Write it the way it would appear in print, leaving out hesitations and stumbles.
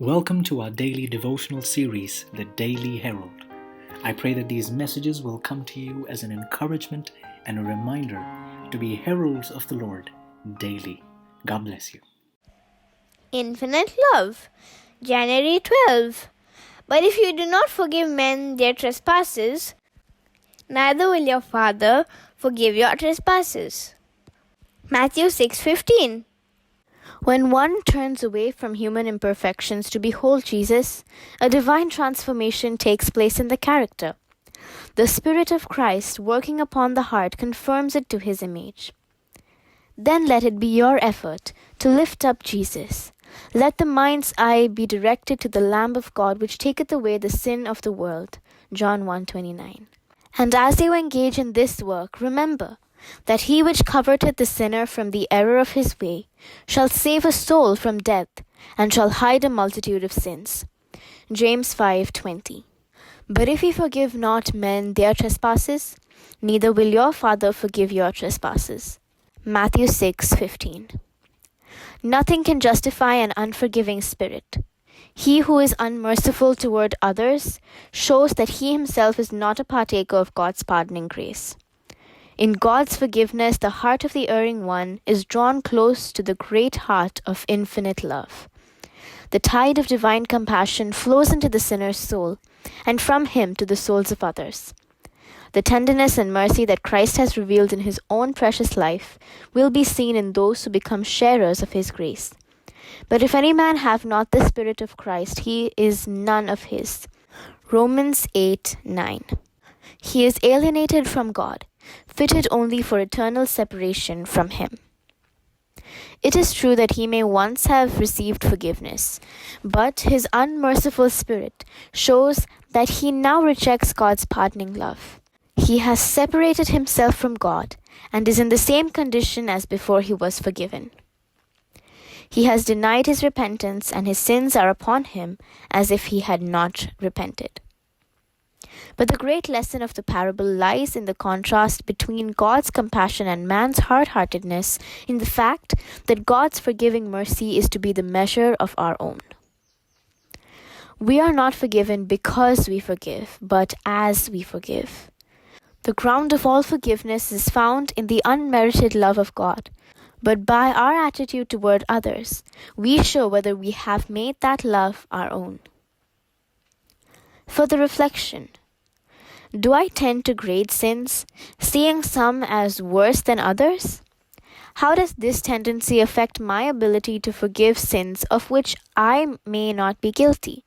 Welcome to our daily devotional series, The Daily Herald. I pray that these messages will come to you as an encouragement and a reminder to be heralds of the Lord daily. God bless you. Infinite love. January 12. But if you do not forgive men their trespasses, neither will your Father forgive your trespasses. Matthew 6:15. When one turns away from human imperfections to behold Jesus, a divine transformation takes place in the character. The Spirit of Christ working upon the heart confirms it to His image. Then let it be your effort to lift up Jesus. Let the mind's eye be directed to the Lamb of God which taketh away the sin of the world. John 1:29. And as you engage in this work, remember that he which converteth the sinner from the error of his way shall save a soul from death, and shall hide a multitude of sins. James 5:20. But if ye forgive not men their trespasses, neither will your Father forgive your trespasses. Matthew 6:15. Nothing can justify an unforgiving spirit. He who is unmerciful toward others shows that he himself is not a partaker of God's pardoning grace. In God's forgiveness, the heart of the erring one is drawn close to the great heart of infinite love. The tide of divine compassion flows into the sinner's soul, and from him to the souls of others. The tenderness and mercy that Christ has revealed in his own precious life will be seen in those who become sharers of his grace. But if any man have not the Spirit of Christ, he is none of his. Romans 8:9. He is alienated from God, fitted only for eternal separation from him. It is true that he may once have received forgiveness, but his unmerciful spirit shows that he now rejects God's pardoning love. He has separated himself from God and is in the same condition as before he was forgiven. He has denied his repentance, and his sins are upon him as if he had not repented. But the great lesson of the parable lies in the contrast between God's compassion and man's hard-heartedness, in the fact that God's forgiving mercy is to be the measure of our own. We are not forgiven because we forgive, but as we forgive. The ground of all forgiveness is found in the unmerited love of God. But by our attitude toward others, we show whether we have made that love our own. For the reflection, do I tend to grade sins, seeing some as worse than others? How does this tendency affect my ability to forgive sins of which I may not be guilty?